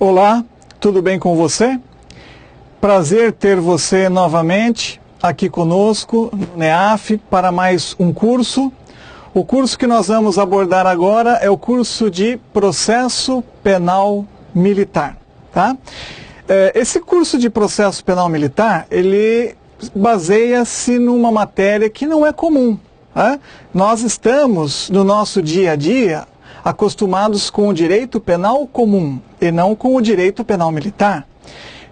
Olá, tudo bem com você? Prazer ter você novamente aqui conosco no NEAF para mais um curso. O curso que nós vamos abordar agora é o curso de Processo Penal Militar, tá? Esse curso de Processo Penal Militar, ele baseia-se numa matéria que não é comum, tá? Nós estamos, no nosso dia a dia, acostumados com o direito penal comum e não com o direito penal militar.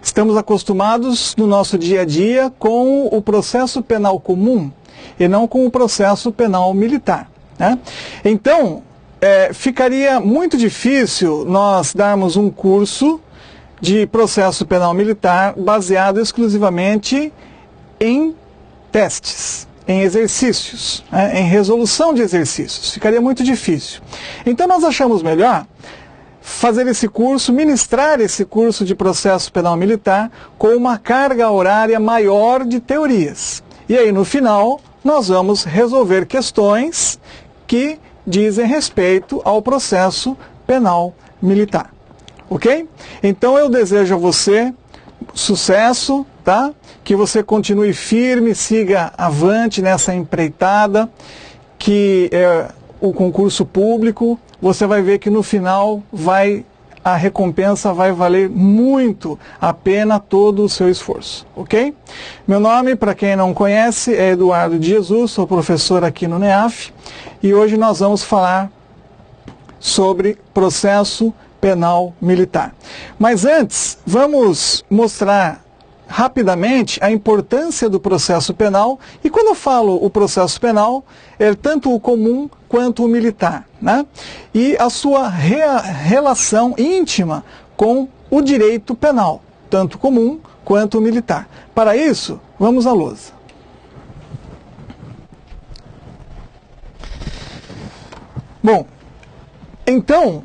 Estamos acostumados no nosso dia a dia com o processo penal comum e não com o processo penal militar, né? Então, ficaria muito difícil nós darmos um curso de processo penal militar baseado exclusivamente em testes, em exercícios, em resolução de exercícios. Ficaria muito difícil. Então nós achamos melhor fazer esse curso, ministrar esse curso de processo penal militar com uma carga horária maior de teorias. E aí no final nós vamos resolver questões que dizem respeito ao processo penal militar. Ok? Então eu desejo a você sucesso, tá? Que você continue firme, siga avante nessa empreitada, que é o concurso público. Você vai ver que no final a recompensa vai valer muito a pena todo o seu esforço, ok? Meu nome, para quem não conhece, é Eduardo de Jesus, sou professor aqui no NEAF, e hoje nós vamos falar sobre processo penal militar. Mas antes, vamos mostrar rapidamente a importância do processo penal, e quando eu falo o processo penal, é tanto o comum quanto o militar, né? E a sua relação íntima com o direito penal, tanto comum quanto o militar. Para isso, vamos à lousa. Bom, então,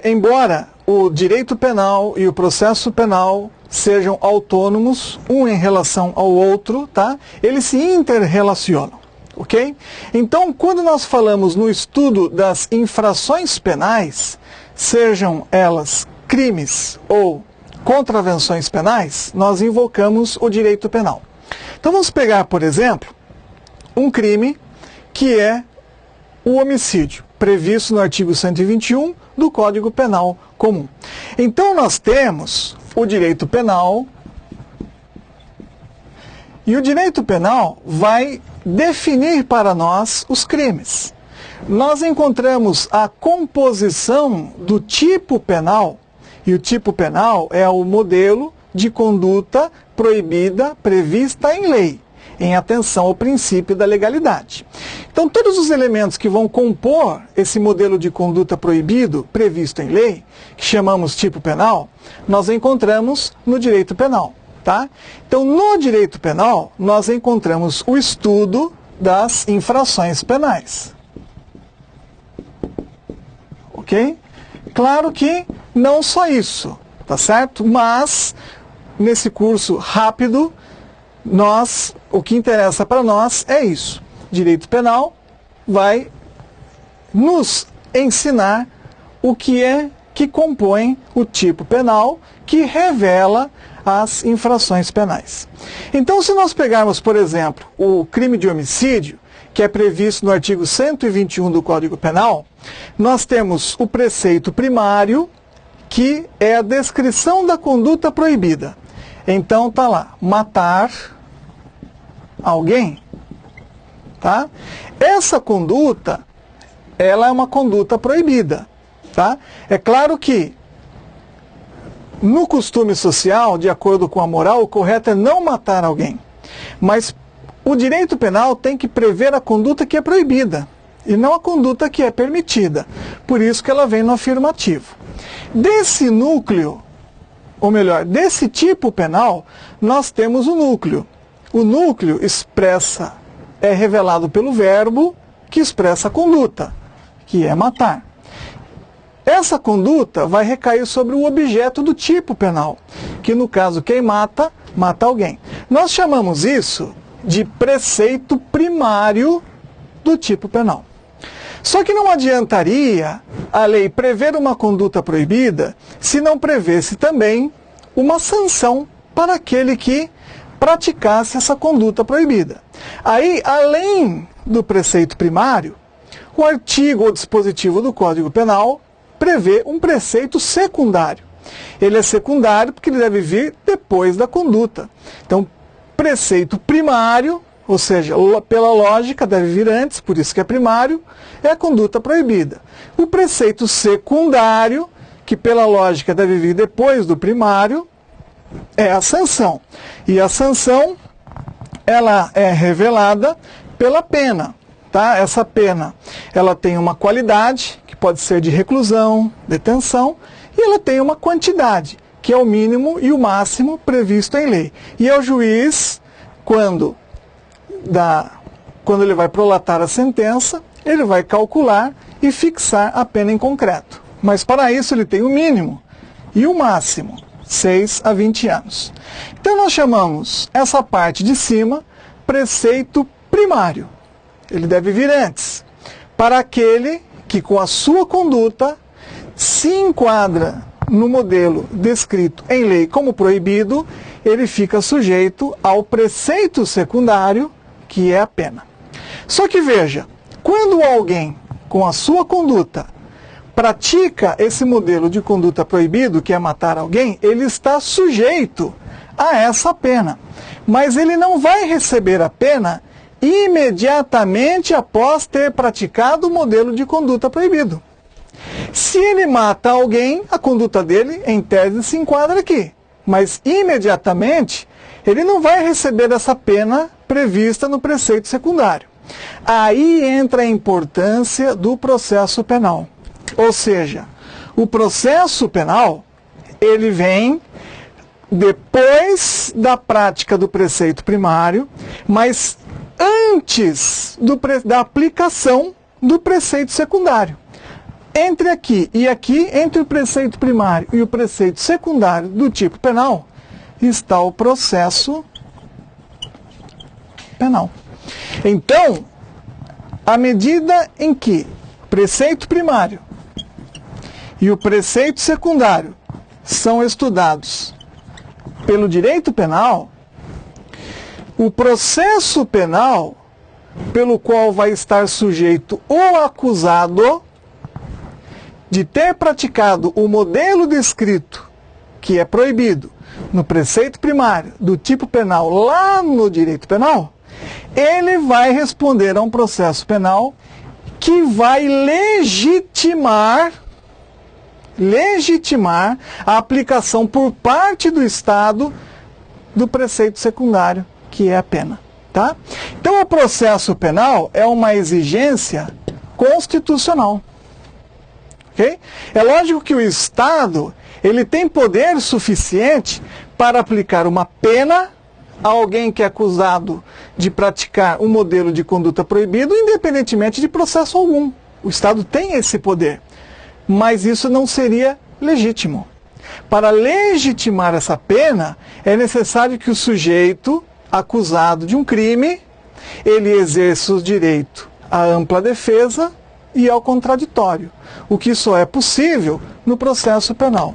embora o direito penal e o processo penal sejam autônomos, um em relação ao outro, tá? Eles se interrelacionam, ok? Então, quando nós falamos no estudo das infrações penais, sejam elas crimes ou contravenções penais, nós invocamos o direito penal. Então, vamos pegar, por exemplo, um crime que é o homicídio, previsto no artigo 121 do Código Penal Comum. Então nós temos o direito penal, e o direito penal vai definir para nós os crimes. Nós encontramos a composição do tipo penal, e o tipo penal é o modelo de conduta proibida prevista em lei, em atenção ao princípio da legalidade. Então, todos os elementos que vão compor esse modelo de conduta proibido, previsto em lei, que chamamos tipo penal, nós encontramos no direito penal, tá? Então, no direito penal, nós encontramos o estudo das infrações penais. Ok? Claro que não só isso, tá certo? Mas, nesse curso rápido, o que interessa para nós é isso. Direito penal vai nos ensinar o que é que compõe o tipo penal, que revela as infrações penais. Então, se nós pegarmos, por exemplo, o crime de homicídio, que é previsto no artigo 121 do Código Penal, nós temos o preceito primário, que é a descrição da conduta proibida. Então, está lá, matar alguém, tá? Essa conduta, ela é uma conduta proibida, tá? É claro que no costume social, de acordo com a moral, o correto é não matar alguém. Mas o direito penal tem que prever a conduta que é proibida e não a conduta que é permitida. Por isso que ela vem no afirmativo. Desse núcleo, ou melhor, desse tipo penal, nós temos o núcleo. O núcleo é revelado pelo verbo que expressa a conduta, que é matar. Essa conduta vai recair sobre o objeto do tipo penal, que no caso quem mata, mata alguém. Nós chamamos isso de preceito primário do tipo penal. Só que não adiantaria a lei prever uma conduta proibida se não prevesse também uma sanção para aquele que praticasse essa conduta proibida. Aí, além do preceito primário, o artigo ou dispositivo do Código Penal prevê um preceito secundário. Ele é secundário porque ele deve vir depois da conduta. Então, preceito primário, ou seja, pela lógica deve vir antes, por isso que é primário, é a conduta proibida. O preceito secundário, que pela lógica deve vir depois do primário, é a sanção. E a sanção, ela é revelada pela pena. Tá? Essa pena, ela tem uma qualidade, que pode ser de reclusão, detenção, e ela tem uma quantidade, que é o mínimo e o máximo previsto em lei. E é o juiz, quando ele vai prolatar a sentença, ele vai calcular e fixar a pena em concreto. Mas para isso ele tem o mínimo e o máximo, 6 a 20 anos. Então nós chamamos essa parte de cima preceito primário. Ele deve vir antes, para aquele que com a sua conduta se enquadra no modelo descrito em lei como proibido, ele fica sujeito ao preceito secundário, que é a pena. Só que veja, quando alguém com a sua conduta pratica esse modelo de conduta proibido, que é matar alguém, ele está sujeito a essa pena. Mas ele não vai receber a pena imediatamente após ter praticado o modelo de conduta proibido. Se ele mata alguém, a conduta dele, em tese, se enquadra aqui. Mas imediatamente, ele não vai receber essa pena prevista no preceito secundário. Aí entra a importância do processo penal. Ou seja, o processo penal, ele vem depois da prática do preceito primário, mas antes da aplicação do preceito secundário. Entre aqui e aqui, entre o preceito primário e o preceito secundário do tipo penal, está o processo penal. Então, à medida em que o preceito primário e o preceito secundário são estudados pelo direito penal, o processo penal, pelo qual vai estar sujeito o acusado de ter praticado o modelo descrito, que é proibido, no preceito primário do tipo penal lá no direito penal, ele vai responder a um processo penal que vai legitimar a aplicação por parte do Estado do preceito secundário, que é a pena. Tá? Então, o processo penal é uma exigência constitucional. Okay? É lógico que o Estado ele tem poder suficiente para aplicar uma pena a alguém que é acusado de praticar um modelo de conduta proibido, independentemente de processo algum. O Estado tem esse poder, mas isso não seria legítimo. Para legitimar essa pena, é necessário que o sujeito acusado de um crime, ele exerça o direito à ampla defesa e ao contraditório, o que só é possível no processo penal.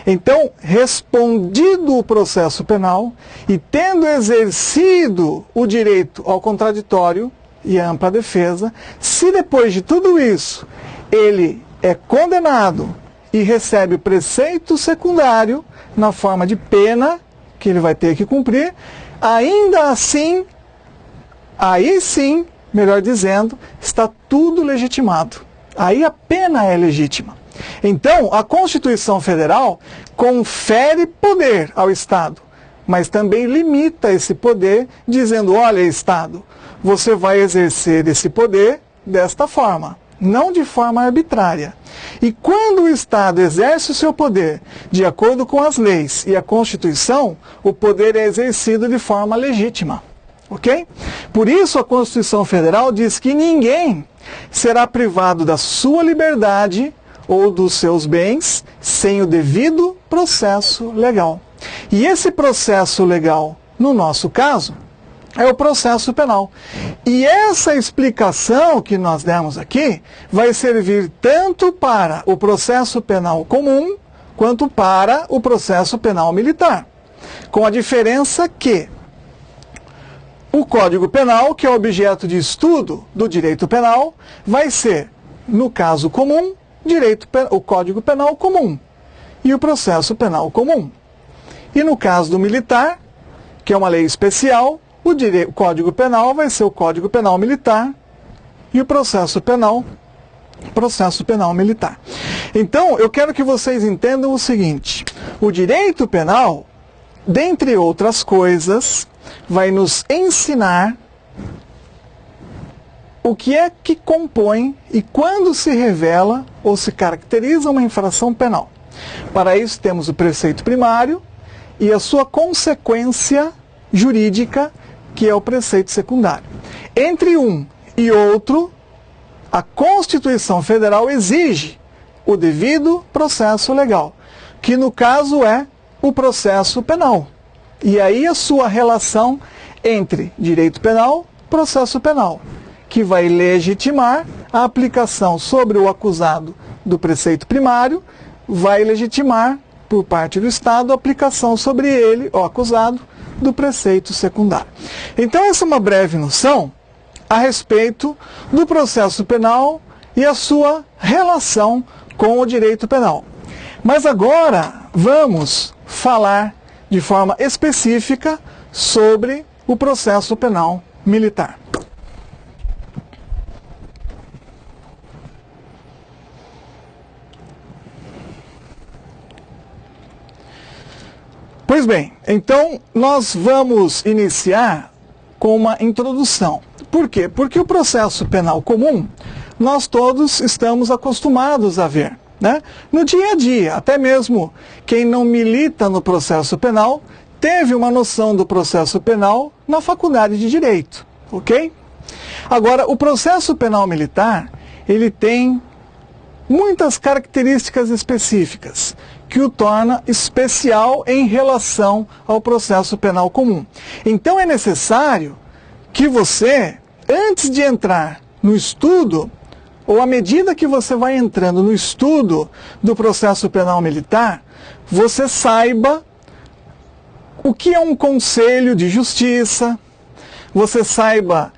Então, respondido o processo penal e tendo exercido o direito ao contraditório e à ampla defesa, se depois de tudo isso ele é condenado e recebe o preceito secundário na forma de pena que ele vai ter que cumprir, ainda assim, aí sim, melhor dizendo, está tudo legitimado. Aí a pena é legítima. Então, a Constituição Federal confere poder ao Estado, mas também limita esse poder, dizendo, olha, Estado, você vai exercer esse poder desta forma, não de forma arbitrária. E quando o Estado exerce o seu poder de acordo com as leis e a Constituição, o poder é exercido de forma legítima. Ok? Por isso a Constituição Federal diz que ninguém será privado da sua liberdade ou dos seus bens sem o devido processo legal. E esse processo legal, no nosso caso, é o processo penal. E essa explicação que nós demos aqui vai servir tanto para o processo penal comum quanto para o processo penal militar. Com a diferença que o Código Penal, que é objeto de estudo do direito penal, vai ser, no caso comum, o Código Penal comum e o processo penal comum. E no caso do militar, que é uma lei especial, o Código Penal vai ser o Código Penal Militar e o processo penal militar. Então, eu quero que vocês entendam o seguinte: o direito penal, dentre outras coisas, vai nos ensinar o que é que compõe e quando se revela ou se caracteriza uma infração penal. Para isso temos o preceito primário e a sua consequência jurídica, que é o preceito secundário. Entre um e outro, a Constituição Federal exige o devido processo legal, que no caso é o processo penal. E aí a sua relação entre direito penal e processo penal, que vai legitimar a aplicação sobre o acusado do preceito primário, vai legitimar, por parte do Estado, a aplicação sobre ele, o acusado, do preceito secundário. Então essa é uma breve noção a respeito do processo penal e a sua relação com o direito penal. Mas agora vamos falar de forma específica sobre o processo penal militar. Pois bem, então nós vamos iniciar com uma introdução. Por quê? Porque o processo penal comum nós todos estamos acostumados a ver, né? No dia a dia, até mesmo quem não milita no processo penal teve uma noção do processo penal na faculdade de Direito, ok? Agora, o processo penal militar, ele tem muitas características específicas que o torna especial em relação ao processo penal comum. Então é necessário que você, antes de entrar no estudo, ou à medida que você vai entrando no estudo do processo penal militar, você saiba o que é um conselho de justiça, você saiba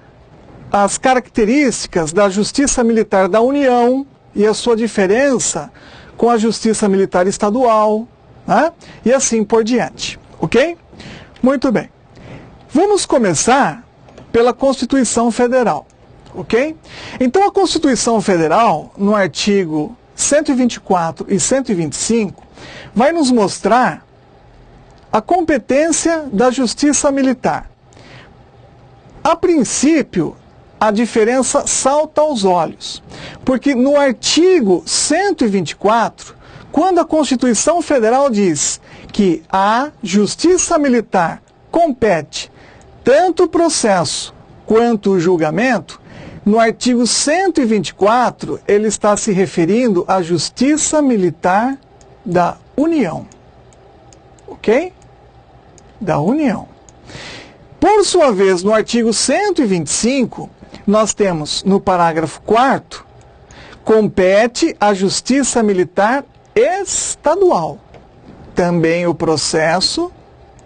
as características da Justiça Militar da União e a sua diferença com a Justiça Militar Estadual, né? E assim por diante, ok? Muito bem. Vamos começar pela Constituição Federal, ok? Então a Constituição Federal, no artigo 124 e 125, vai nos mostrar a competência da Justiça Militar. A princípio, a diferença salta aos olhos, porque no artigo 124, quando a Constituição Federal diz que a Justiça Militar compete tanto o processo quanto o julgamento, no artigo 124 ele está se referindo à Justiça Militar da União, ok? Da União. Por sua vez, no artigo 125, nós temos no parágrafo 4º, compete à Justiça Militar Estadual também o processo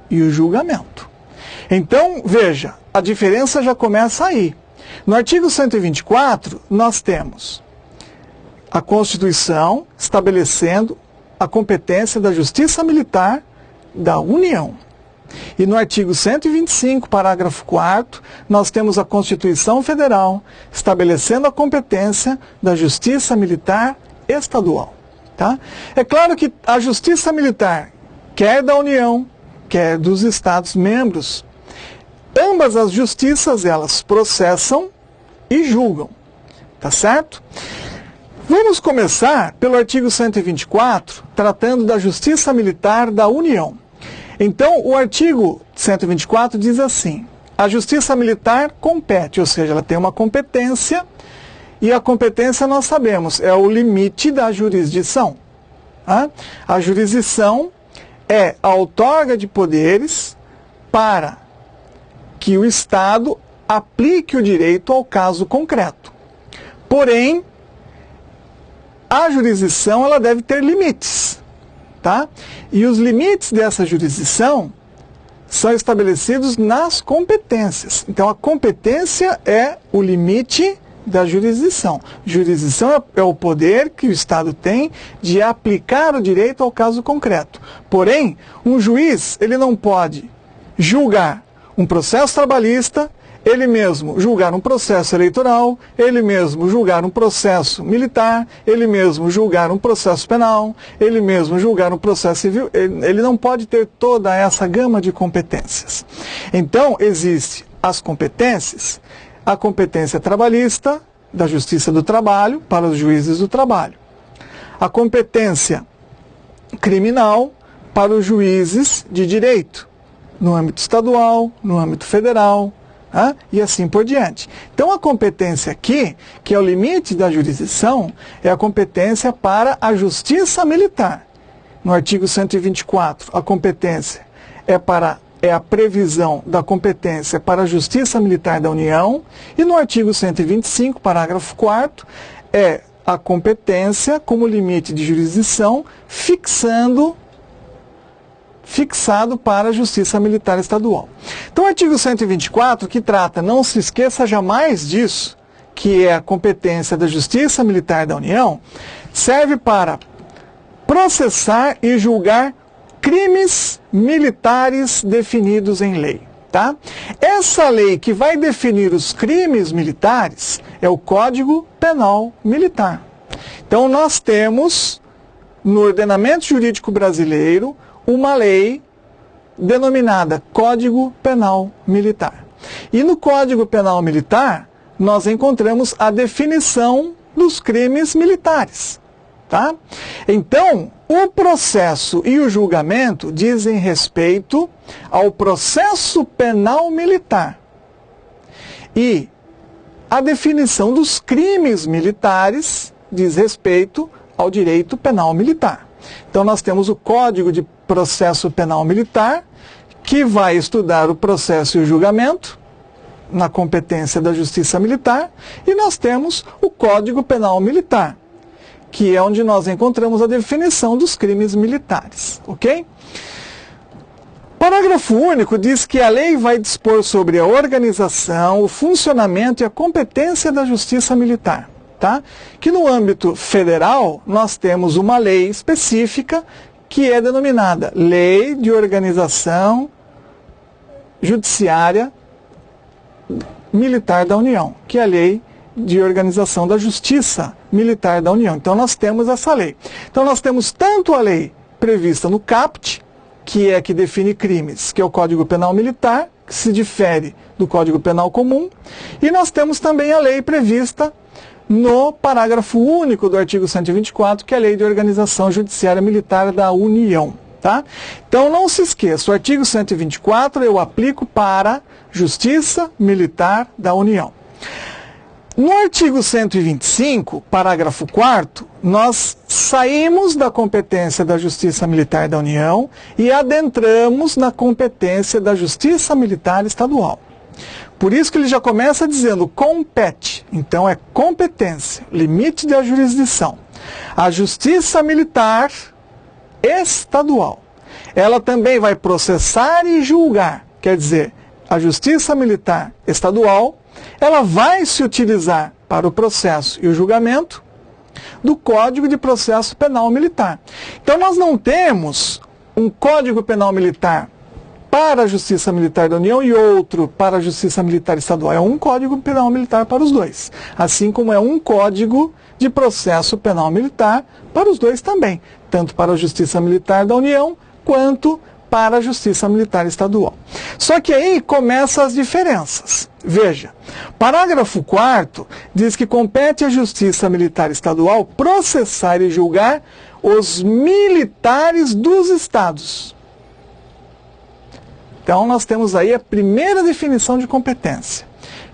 e o julgamento. Então, veja, a diferença já começa aí. No artigo 124, nós temos a Constituição estabelecendo a competência da Justiça Militar da União. E no artigo 125, parágrafo 4º, nós temos a Constituição Federal estabelecendo a competência da Justiça Militar Estadual. Tá? É claro que a Justiça Militar, quer da União, quer dos Estados membros, ambas as justiças, elas processam e julgam. Tá certo? Vamos começar pelo artigo 124, tratando da Justiça Militar da União. Então, o artigo 124 diz assim: a Justiça Militar compete, ou seja, ela tem uma competência, e a competência nós sabemos, é o limite da jurisdição. Tá? A jurisdição é a outorga de poderes para que o Estado aplique o direito ao caso concreto. Porém, a jurisdição ela deve ter limites, tá? E os limites dessa jurisdição são estabelecidos nas competências. Então, a competência é o limite da jurisdição. Jurisdição é o poder que o Estado tem de aplicar o direito ao caso concreto. Porém, um juiz ele não pode julgar um processo trabalhista, ele mesmo julgar um processo eleitoral, ele mesmo julgar um processo militar, ele mesmo julgar um processo penal, ele mesmo julgar um processo civil. Ele não pode ter toda essa gama de competências. Então, existe as competências, a competência trabalhista, da Justiça do Trabalho, para os juízes do trabalho. A competência criminal, para os juízes de direito, no âmbito estadual, no âmbito federal, e assim por diante. Então, a competência aqui, que é o limite da jurisdição, é a competência para a Justiça Militar. No artigo 124, a competência é a previsão da competência para a Justiça Militar da União, e no artigo 125, parágrafo 4º, é a competência como limite de jurisdição fixado para a Justiça Militar Estadual. Então, o artigo 124, que trata, não se esqueça jamais disso, que é a competência da Justiça Militar da União, serve para processar e julgar crimes militares definidos em lei. Tá? Essa lei que vai definir os crimes militares é o Código Penal Militar. Então, nós temos, no ordenamento jurídico brasileiro, uma lei denominada Código Penal Militar. E no Código Penal Militar, nós encontramos a definição dos crimes militares. Tá? Então, o processo e o julgamento dizem respeito ao processo penal militar. E a definição dos crimes militares diz respeito ao direito penal militar. Então, nós temos o Código de Processo Penal Militar, que vai estudar o processo e o julgamento, na competência da Justiça Militar, e nós temos o Código Penal Militar, que é onde nós encontramos a definição dos crimes militares, ok? Parágrafo único diz que a lei vai dispor sobre a organização, o funcionamento e a competência da Justiça Militar, tá? Que no âmbito federal nós temos uma lei específica que é denominada Lei de Organização Judiciária Militar da União, que é a Lei de Organização da Justiça Militar da União. Então, nós temos essa lei. Então, nós temos tanto a lei prevista no CAPT, que define crimes, que é o Código Penal Militar, que se difere do Código Penal Comum, e nós temos também a lei prevista no parágrafo único do artigo 124, que é a Lei de Organização Judiciária Militar da União. Tá? Então, não se esqueça, o artigo 124 eu aplico para Justiça Militar da União. No artigo 125, parágrafo 4º, nós saímos da competência da Justiça Militar da União e adentramos na competência da Justiça Militar Estadual. Por isso que ele já começa dizendo compete. Então é competência, limite da jurisdição. A Justiça Militar Estadual, ela também vai processar e julgar. Quer dizer, a Justiça Militar Estadual, ela vai se utilizar para o processo e o julgamento do Código de Processo Penal Militar. Então, nós não temos um Código Penal Militar para a Justiça Militar da União e outro para a Justiça Militar Estadual. É um Código Penal Militar para os dois. Assim como é um Código de Processo Penal Militar para os dois também. Tanto para a Justiça Militar da União quanto para a Justiça Militar Estadual. Só que aí começam as diferenças. Veja, parágrafo 4º diz que compete à Justiça Militar Estadual processar e julgar os militares dos estados. Então, nós temos aí a primeira definição de competência.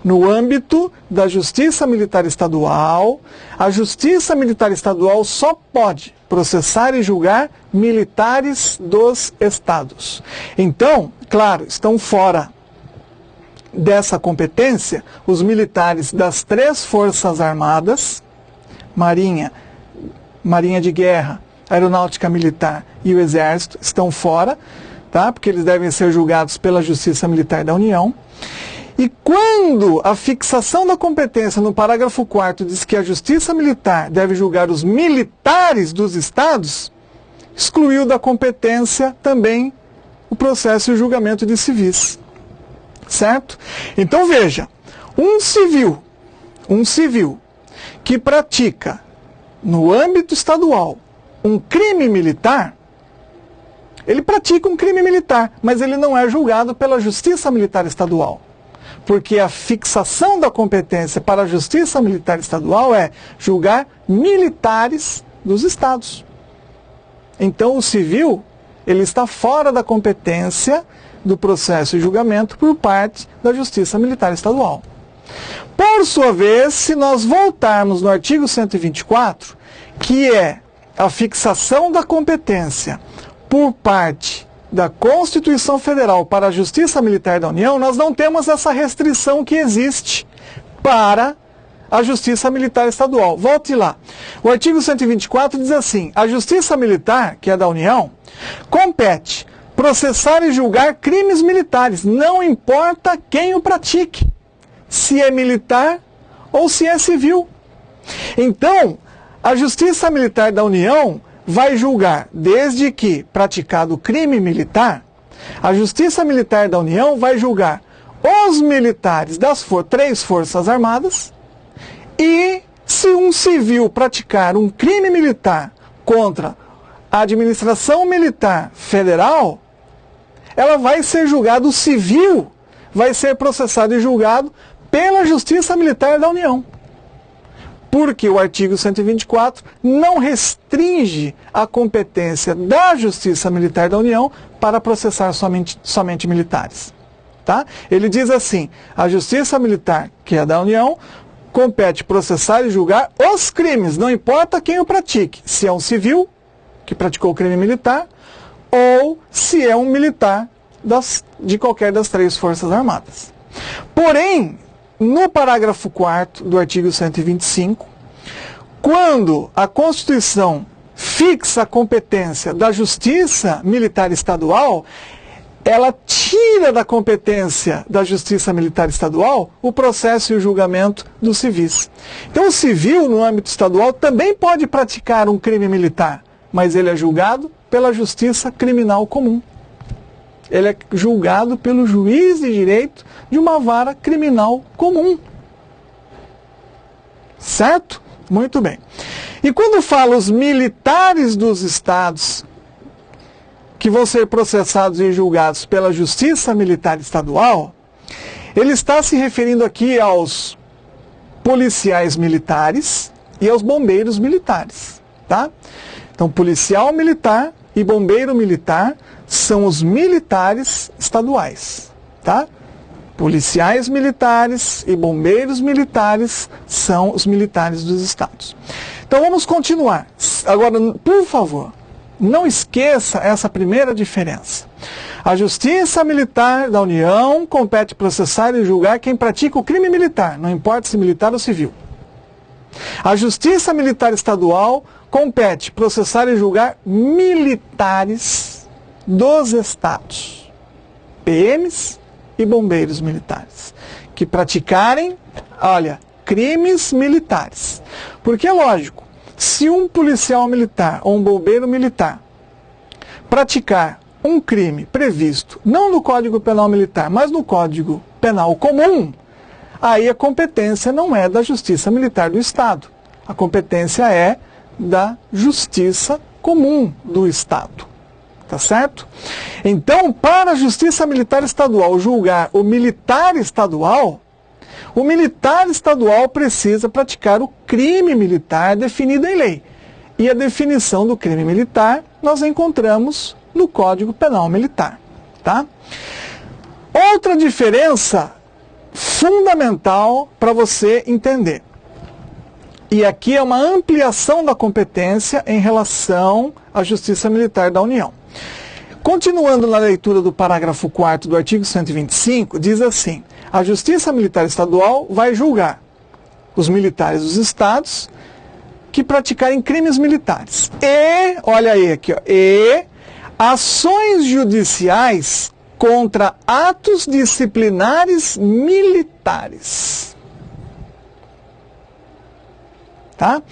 No âmbito da Justiça Militar Estadual, a Justiça Militar Estadual só pode processar e julgar militares dos estados. Então, claro, estão fora dessa competência, os militares das 3 Forças Armadas, Marinha de Guerra, Aeronáutica Militar e o Exército, estão fora, tá? Porque eles devem ser julgados pela Justiça Militar da União. E quando a fixação da competência no parágrafo 4º diz que a Justiça Militar deve julgar os militares dos estados, excluiu da competência também o processo e o julgamento de civis. Certo? Então veja, um civil que pratica no âmbito estadual um crime militar, ele pratica um crime militar, mas ele não é julgado pela Justiça Militar Estadual. Porque a fixação da competência para a Justiça Militar Estadual é julgar militares dos estados. Então o civil, ele está fora da competência do processo e julgamento por parte da Justiça Militar Estadual. Por sua vez, se nós voltarmos no artigo 124, que é a fixação da competência por parte da Constituição Federal para a Justiça Militar da União, nós não temos essa restrição que existe para a Justiça Militar Estadual. Volte lá. O artigo 124 diz assim: a Justiça Militar, que é da União, compete processar e julgar crimes militares, não importa quem o pratique, se é militar ou se é civil. Então, a Justiça Militar da União vai julgar, desde que praticado crime militar, a Justiça Militar da União vai julgar os militares das 3 Forças Armadas, e se um civil praticar um crime militar contra a administração militar federal, ela vai ser julgada, o civil vai ser processado e julgado pela Justiça Militar da União. Porque o artigo 124 não restringe a competência da Justiça Militar da União para processar somente militares. Tá? Ele diz assim: a Justiça Militar, que é da União, compete processar e julgar os crimes, não importa quem o pratique, se é um civil que praticou o crime militar, ou se é um militar de qualquer das 3 Forças Armadas. Porém, no parágrafo 4º do artigo 125, quando a Constituição fixa a competência da Justiça Militar Estadual, ela tira da competência da Justiça Militar Estadual o processo e o julgamento dos civis. Então o civil, no âmbito estadual, também pode praticar um crime militar, mas ele é julgado pela Justiça Criminal Comum. Ele é julgado pelo juiz de direito de uma vara criminal comum. Certo? Muito bem. E quando fala os militares dos estados que vão ser processados e julgados pela Justiça Militar Estadual, ele está se referindo aqui aos policiais militares e aos bombeiros militares. Tá? Então, policial militar e bombeiro militar são os militares estaduais, tá? Policiais militares e bombeiros militares são os militares dos estados. Então vamos continuar. Agora, por favor, não esqueça essa primeira diferença. A Justiça Militar da União compete processar e julgar quem pratica o crime militar, não importa se militar ou civil. A Justiça Militar Estadual compete processar e julgar militares dos estados, PMs e bombeiros militares, que praticarem, crimes militares. Porque é lógico, se um policial militar ou um bombeiro militar praticar um crime previsto, não no Código Penal Militar, mas no Código Penal Comum, aí a competência não é da Justiça Militar do Estado. A competência é da Justiça Comum do Estado. Tá certo? Então, para a Justiça Militar Estadual julgar o militar estadual precisa praticar o crime militar definido em lei. E a definição do crime militar nós encontramos no Código Penal Militar. Tá? Outra diferença fundamental para você entender. E aqui é uma ampliação da competência em relação à Justiça Militar da União. Continuando na leitura do parágrafo 4º do artigo 125, diz assim: A Justiça Militar Estadual vai julgar os militares dos estados que praticarem crimes militares. E, olha aí aqui, ó, e ações judiciais contra atos disciplinares militares. Tá?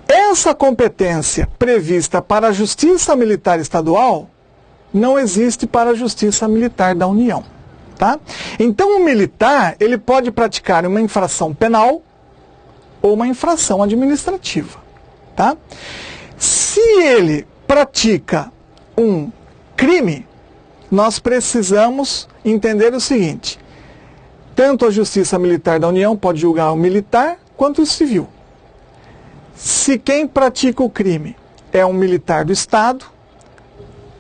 Essa competência prevista para a Justiça Militar Estadual não existe para a Justiça Militar da União. Tá? Então, o militar ele pode praticar uma infração penal ou uma infração administrativa. Tá? Se ele pratica um crime, nós precisamos entender o seguinte: tanto a Justiça Militar da União pode julgar o militar quanto o civil. Se quem pratica o crime é um militar do Estado,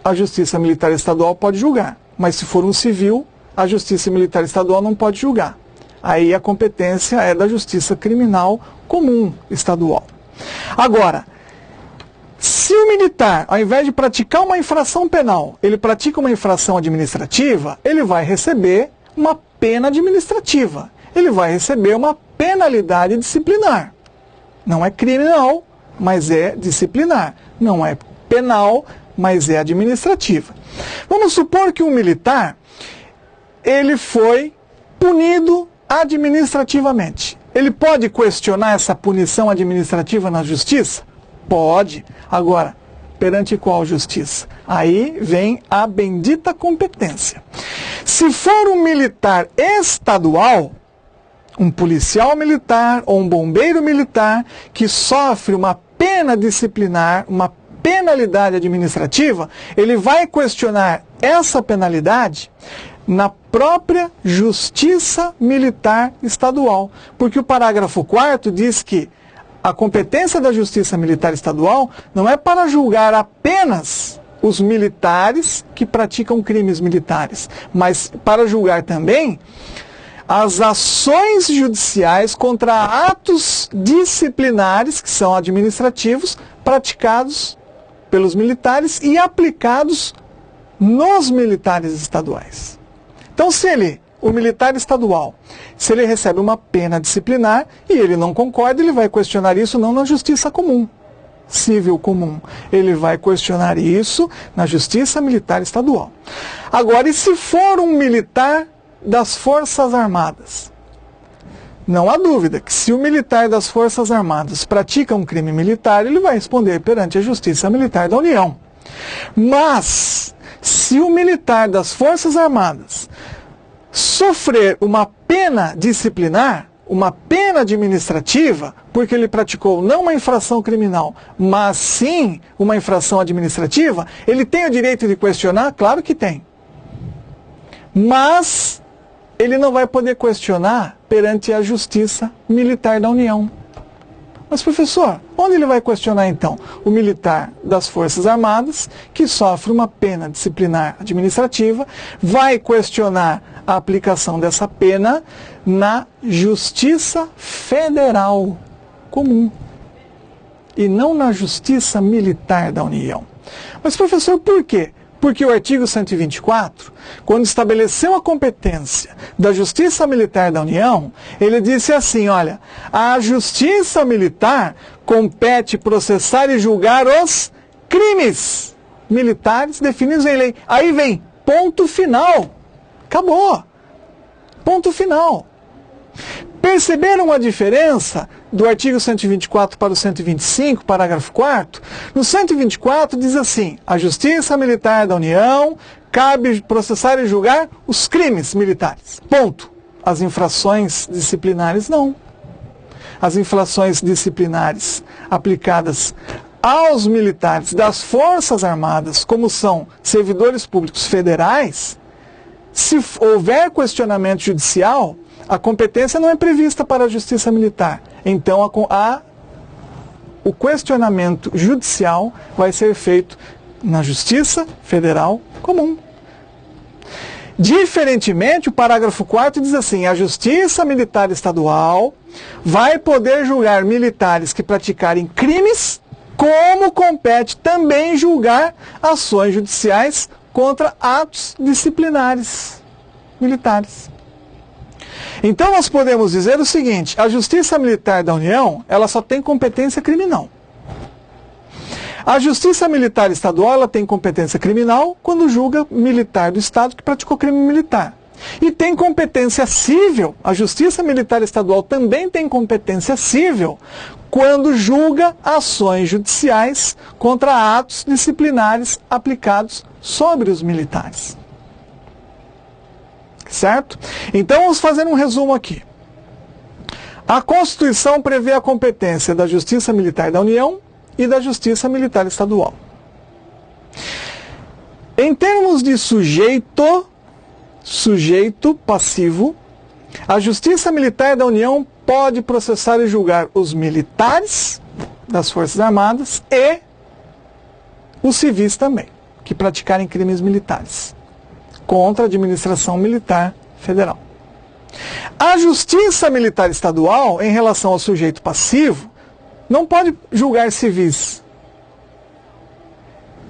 a Justiça Militar Estadual pode julgar. Mas se for um civil, a Justiça Militar Estadual não pode julgar. Aí a competência é da Justiça Criminal Comum Estadual. Agora, se o militar, ao invés de praticar uma infração penal, ele pratica uma infração administrativa, ele vai receber uma pena administrativa. Ele vai receber uma penalidade disciplinar. Não é criminal, mas é disciplinar. Não é penal, mas é administrativa. Vamos supor que um militar, ele foi punido administrativamente. Ele pode questionar essa punição administrativa na justiça? Pode. Agora, perante qual justiça? Aí vem a bendita competência. Se for um militar estadual, um policial militar ou um bombeiro militar que sofre uma pena disciplinar, uma penalidade administrativa, ele vai questionar essa penalidade na própria Justiça Militar Estadual. Porque o parágrafo 4º diz que a competência da Justiça Militar Estadual não é para julgar apenas os militares que praticam crimes militares, mas para julgar também as ações judiciais contra atos disciplinares, que são administrativos, praticados pelos militares e aplicados nos militares estaduais. Então, o militar estadual, se ele recebe uma pena disciplinar e ele não concorda, ele vai questionar isso não na Justiça Comum, Civil Comum. Ele vai questionar isso na Justiça Militar Estadual. Agora, e se for um militar das Forças Armadas? Não há dúvida que se o militar das Forças Armadas pratica um crime militar, ele vai responder perante a Justiça Militar da União. Mas, se o militar das Forças Armadas sofrer uma pena disciplinar, uma pena administrativa, porque ele praticou não uma infração criminal, mas sim uma infração administrativa, ele tem o direito de questionar? Claro que tem. Mas ele não vai poder questionar perante a Justiça Militar da União. Mas, professor, onde ele vai questionar então? O militar das Forças Armadas, que sofre uma pena disciplinar administrativa, vai questionar a aplicação dessa pena na Justiça Federal Comum e não na Justiça Militar da União. Mas, professor, por quê? Porque o artigo 124, quando estabeleceu a competência da Justiça Militar da União, ele disse assim, olha, a Justiça Militar compete processar e julgar os crimes militares definidos em lei. Aí vem, ponto final. Acabou. Ponto final. Perceberam a diferença do artigo 124 para o 125, parágrafo 4º? No 124 diz assim, a Justiça Militar da União cabe processar e julgar os crimes militares. Ponto. As infrações disciplinares não. As infrações disciplinares aplicadas aos militares das Forças Armadas, como são servidores públicos federais, se houver questionamento judicial, a competência não é prevista para a Justiça Militar. Então, o questionamento judicial vai ser feito na Justiça Federal Comum. Diferentemente, o parágrafo 4º diz assim, a Justiça Militar Estadual vai poder julgar militares que praticarem crimes, como compete também julgar ações judiciais contra atos disciplinares militares. Então nós podemos dizer o seguinte: a Justiça Militar da União, ela só tem competência criminal. A Justiça Militar Estadual, ela tem competência criminal quando julga militar do Estado que praticou crime militar. E tem competência cível, a Justiça Militar Estadual também tem competência cível quando julga ações judiciais contra atos disciplinares aplicados sobre os militares. Certo? Então vamos fazer um resumo aqui. A Constituição prevê a competência da Justiça Militar da União e da Justiça Militar Estadual. Em termos de sujeito passivo, a Justiça Militar da União pode processar e julgar os militares das Forças Armadas e os civis também, que praticarem crimes militares contra a administração militar federal. A Justiça Militar Estadual, em relação ao sujeito passivo, não pode julgar civis.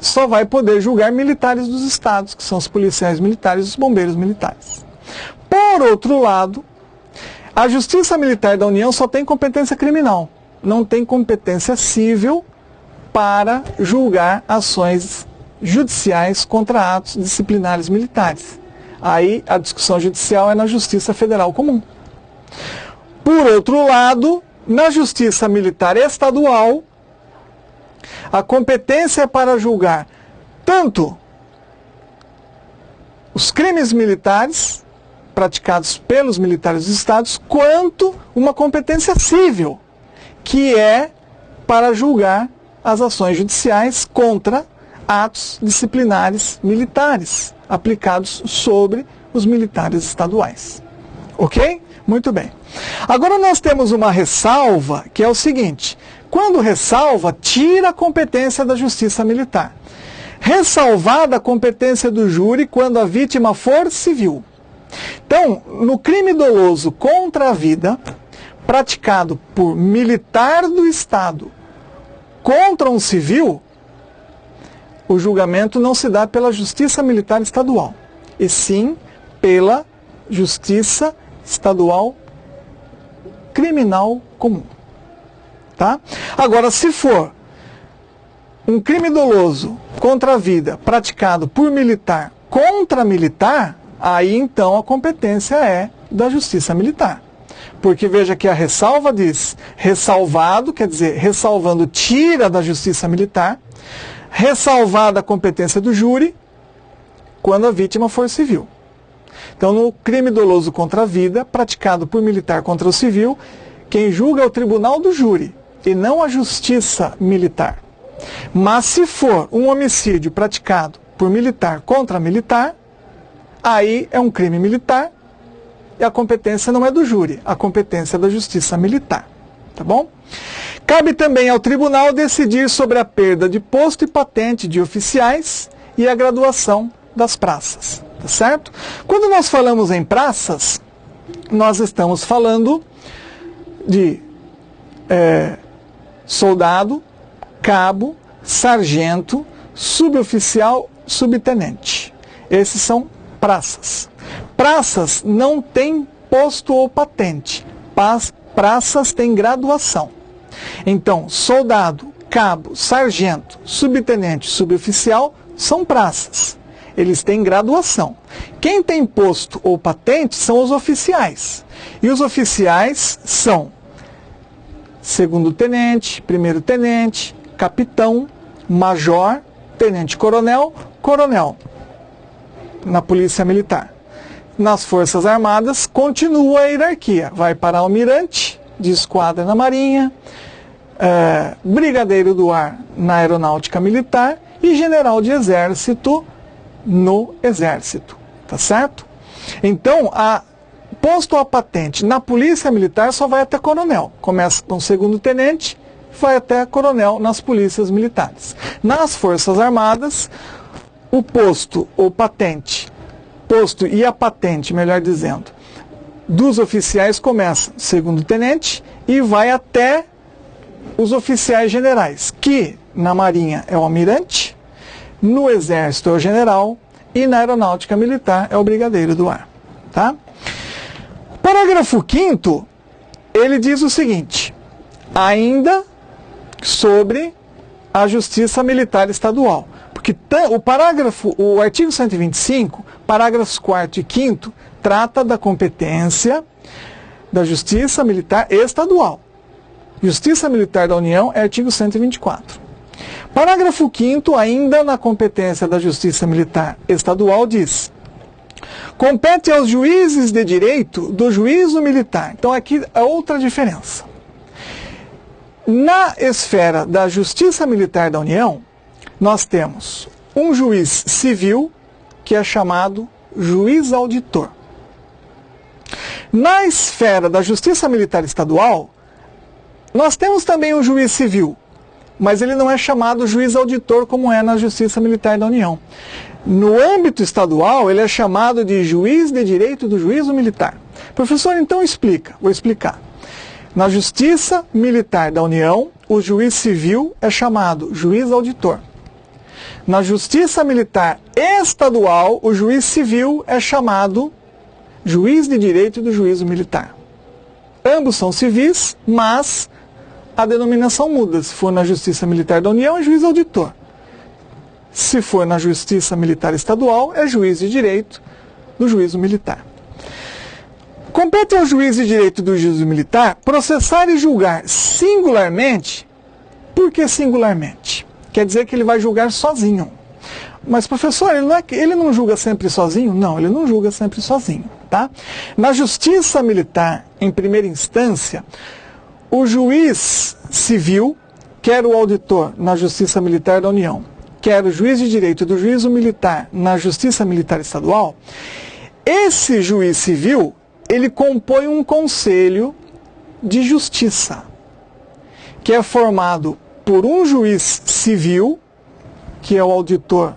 Só vai poder julgar militares dos estados, que são os policiais militares e os bombeiros militares. Por outro lado, a Justiça Militar da União só tem competência criminal, não tem competência cível para julgar ações judiciais contra atos disciplinares militares. Aí a discussão judicial é na Justiça Federal Comum. Por outro lado, na Justiça Militar Estadual, a competência é para julgar tanto os crimes militares praticados pelos militares dos estados, quanto uma competência cível, que é para julgar as ações judiciais contra atos disciplinares militares aplicados sobre os militares estaduais. Ok? Muito bem. Agora nós temos uma ressalva, que é o seguinte: quando ressalva, tira a competência da Justiça Militar. Ressalvada a competência do júri quando a vítima for civil. Então, no crime doloso contra a vida, praticado por militar do Estado contra um civil, o julgamento não se dá pela Justiça Militar Estadual, e sim pela Justiça Estadual Criminal Comum. Tá? Agora, se for um crime doloso contra a vida praticado por militar contra militar, aí então a competência é da Justiça Militar. Porque veja que a ressalva diz ressalvado, quer dizer, ressalvando tira da Justiça Militar, ressalvada a competência do júri quando a vítima for civil. Então, no crime doloso contra a vida, praticado por militar contra o civil, quem julga é o tribunal do júri e não a Justiça Militar. Mas se for um homicídio praticado por militar contra militar, aí é um crime militar e a competência não é do júri, a competência é da Justiça Militar. Tá bom? Cabe também ao tribunal decidir sobre a perda de posto e patente de oficiais e a graduação das praças. Tá certo? Quando nós falamos em praças, nós estamos falando de soldado, cabo, sargento, suboficial, subtenente. Esses são praças. Praças não têm posto ou patente. Praças têm graduação. Então, soldado, cabo, sargento, subtenente, suboficial são praças. Eles têm graduação. Quem tem posto ou patente são os oficiais. E os oficiais são segundo-tenente, primeiro-tenente, capitão, major, tenente-coronel, coronel. Na Polícia Militar. Nas Forças Armadas, continua a hierarquia. Vai para almirante de esquadra na Marinha, brigadeiro do ar na Aeronáutica Militar e general de Exército no Exército. Tá certo? Então, posto a patente na Polícia Militar só vai até coronel. Começa com segundo-tenente, vai até coronel nas polícias militares. Nas Forças Armadas, o posto ou patente, posto e a patente, melhor dizendo, dos oficiais começa segundo-tenente e vai até os oficiais generais, que na Marinha é o almirante, no Exército é o general e na Aeronáutica Militar é o brigadeiro do ar. Tá? Por parágrafo 5º, ele diz o seguinte, ainda sobre a Justiça Militar Estadual. Porque o artigo 125, parágrafos 4º e 5º, trata da competência da Justiça Militar Estadual. Justiça Militar da União é artigo 124. Parágrafo 5º, ainda na competência da Justiça Militar Estadual, diz: compete aos juízes de direito do juízo militar. Então aqui é outra diferença. Na esfera da Justiça Militar da União, nós temos um juiz civil, que é chamado juiz auditor. Na esfera da Justiça Militar Estadual, nós temos também um juiz civil, mas ele não é chamado juiz auditor como é na Justiça Militar da União. No âmbito estadual, ele é chamado de juiz de direito do juízo militar. Professor, então explica. Vou explicar. Na Justiça Militar da União, o juiz civil é chamado juiz auditor. Na Justiça Militar Estadual, o juiz civil é chamado juiz de direito do juízo militar. Ambos são civis, mas a denominação muda. Se for na Justiça Militar da União, é juiz auditor. Se for na Justiça Militar Estadual, é juiz de direito do juízo militar. Compete ao juiz de direito do juízo militar processar e julgar singularmente. Por que singularmente? Quer dizer que ele vai julgar sozinho. Mas, professor, ele não julga sempre sozinho? Não, ele não julga sempre sozinho. Tá? Na Justiça Militar, em primeira instância, o juiz civil, quer o auditor na Justiça Militar da União, quer o juiz de direito do juízo militar na Justiça Militar Estadual, esse juiz civil, ele compõe um conselho de justiça, que é formado por um juiz civil, que é o auditor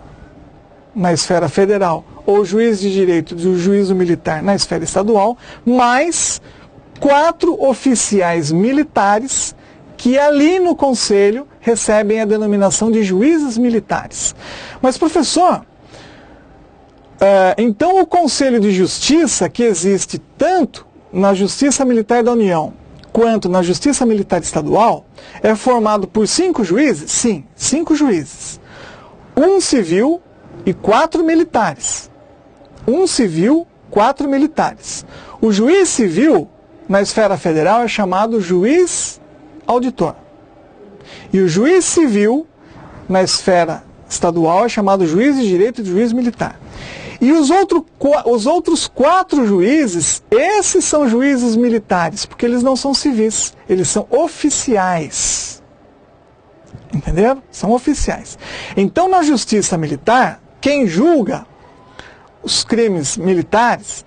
na esfera federal, ou juiz de direito do juízo militar na esfera estadual, mais 4 oficiais militares que ali no conselho recebem a denominação de juízes militares. Mas, professor, então o Conselho de Justiça, que existe tanto na Justiça Militar da União quanto na Justiça Militar Estadual, é formado por 5 juízes? Sim, 5 juízes. 1 civil e 4 militares. 1 civil, 4 militares. O juiz civil, na esfera federal, é chamado juiz auditor. E o juiz civil, na esfera estadual, é chamado juiz de direito do juiz militar. E os outros 4 juízes, esses são juízes militares, porque eles não são civis, eles são oficiais. Entenderam? São oficiais. Então, na Justiça Militar, quem julga os crimes militares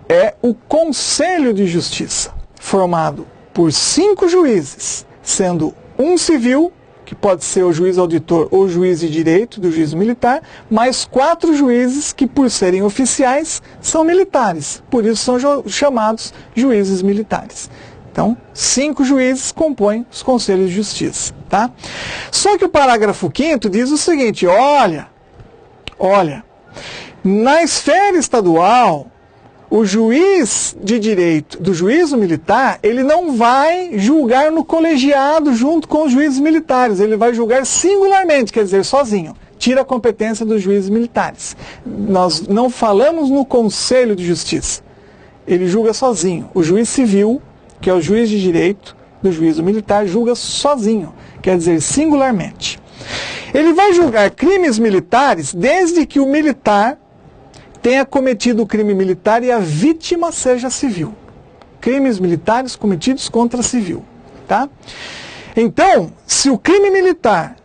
é o Conselho de Justiça, formado por 5 juízes, sendo um civil, que pode ser o juiz auditor ou juiz de direito do juízo militar, mais 4 juízes que, por serem oficiais, são militares. Por isso são chamados juízes militares. Então, 5 juízes compõem os conselhos de justiça. Tá? Só que o parágrafo 5º diz o seguinte, olha, na esfera estadual, o juiz de direito do juízo militar, ele não vai julgar no colegiado junto com os juízes militares, ele vai julgar singularmente, quer dizer, sozinho. Tira a competência dos juízes militares. Nós não falamos no Conselho de Justiça. Ele julga sozinho. O juiz civil, que é o juiz de direito do juízo militar, julga sozinho, quer dizer, singularmente. Ele vai julgar crimes militares desde que o militar tenha cometido o crime militar e a vítima seja civil. Crimes militares cometidos contra civil. Tá? Então, se o crime militar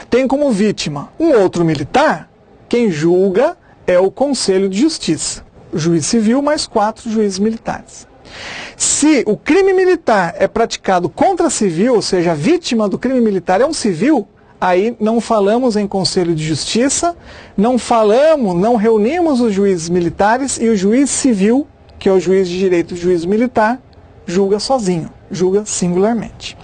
tem como vítima um outro militar, quem julga é o Conselho de Justiça. O juiz civil mais 4 juízes militares. Se o crime militar é praticado contra civil, ou seja, a vítima do crime militar é um civil, aí não falamos em Conselho de Justiça, não reunimos os juízes militares e o juiz civil, que é o juiz de direito do juízo militar, julga sozinho, julga singularmente.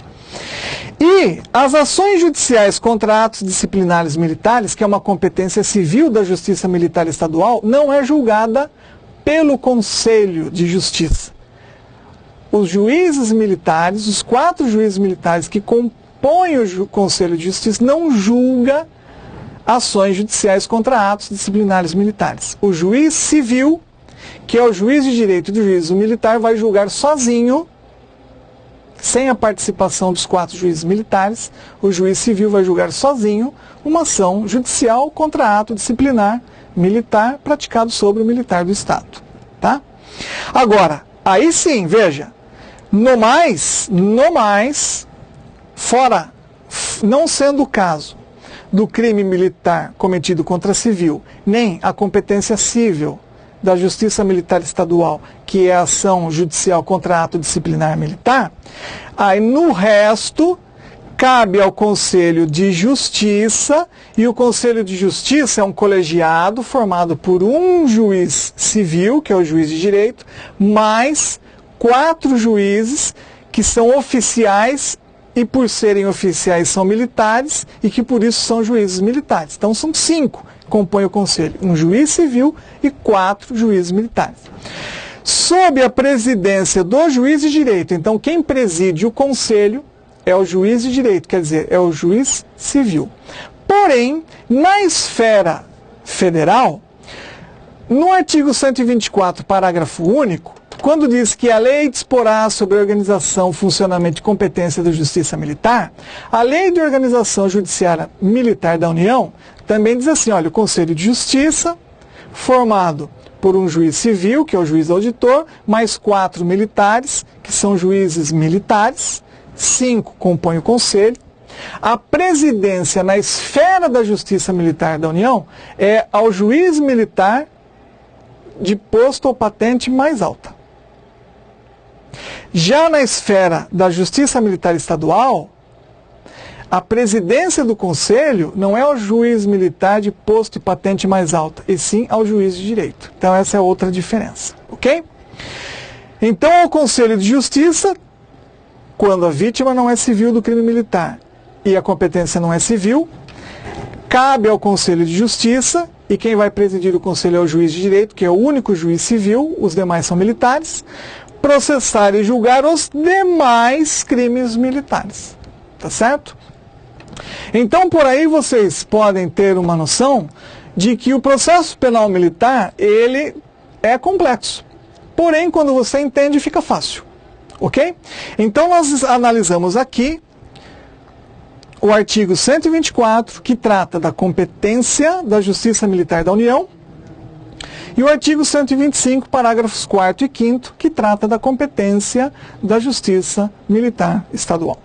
E as ações judiciais contra atos disciplinares militares, que é uma competência civil da Justiça Militar Estadual, não é julgada pelo Conselho de Justiça. Os juízes militares, os 4 juízes militares que compõem o Conselho de Justiça, não julga ações judiciais contra atos disciplinares militares. O juiz civil, que é o juiz de direito do juízo militar, vai julgar sozinho, sem a participação dos 4 juízes militares. O juiz civil vai julgar sozinho uma ação judicial contra ato disciplinar militar praticado sobre o militar do Estado. Tá? Agora, aí sim, veja, no mais, fora, não sendo o caso do crime militar cometido contra civil, nem a competência civil da Justiça Militar Estadual, que é a ação judicial contra ato disciplinar militar, aí no resto cabe ao Conselho de Justiça, e o Conselho de Justiça é um colegiado formado por um juiz civil, que é o juiz de direito, mais 4 juízes que são oficiais e por serem oficiais são militares e que por isso são juízes militares. Então são 5 que compõem o Conselho, um juiz civil e 4 juízes militares. Sob a presidência do juiz de direito, então quem preside o Conselho é o juiz de direito, quer dizer, é o juiz civil. Porém, na esfera federal, no artigo 124, parágrafo único, quando diz que a lei disporá sobre a organização, funcionamento e competência da Justiça Militar, a Lei de Organização Judiciária Militar da União também diz assim, olha, o Conselho de Justiça, formado por um juiz civil, que é o juiz auditor, mais 4 militares, que são juízes militares, 5 compõem o Conselho. A presidência na esfera da Justiça Militar da União é ao juiz militar de posto ou patente mais alta. Já na esfera da Justiça Militar Estadual, a presidência do Conselho não é ao juiz militar de posto e patente mais alta, e sim ao juiz de direito. Então essa é outra diferença, ok? Então o Conselho de Justiça, quando a vítima não é civil do crime militar e a competência não é civil, cabe ao Conselho de Justiça, e quem vai presidir o Conselho é o juiz de direito, que é o único juiz civil, os demais são militares, processar e julgar os demais crimes militares. Tá certo? Então, por aí vocês podem ter uma noção de que o processo penal militar, ele é complexo. Porém, quando você entende, fica fácil. Ok? Então, nós analisamos aqui o artigo 124, que trata da competência da Justiça Militar da União, e o artigo 125, parágrafos 4º e 5º, que trata da competência da Justiça Militar Estadual.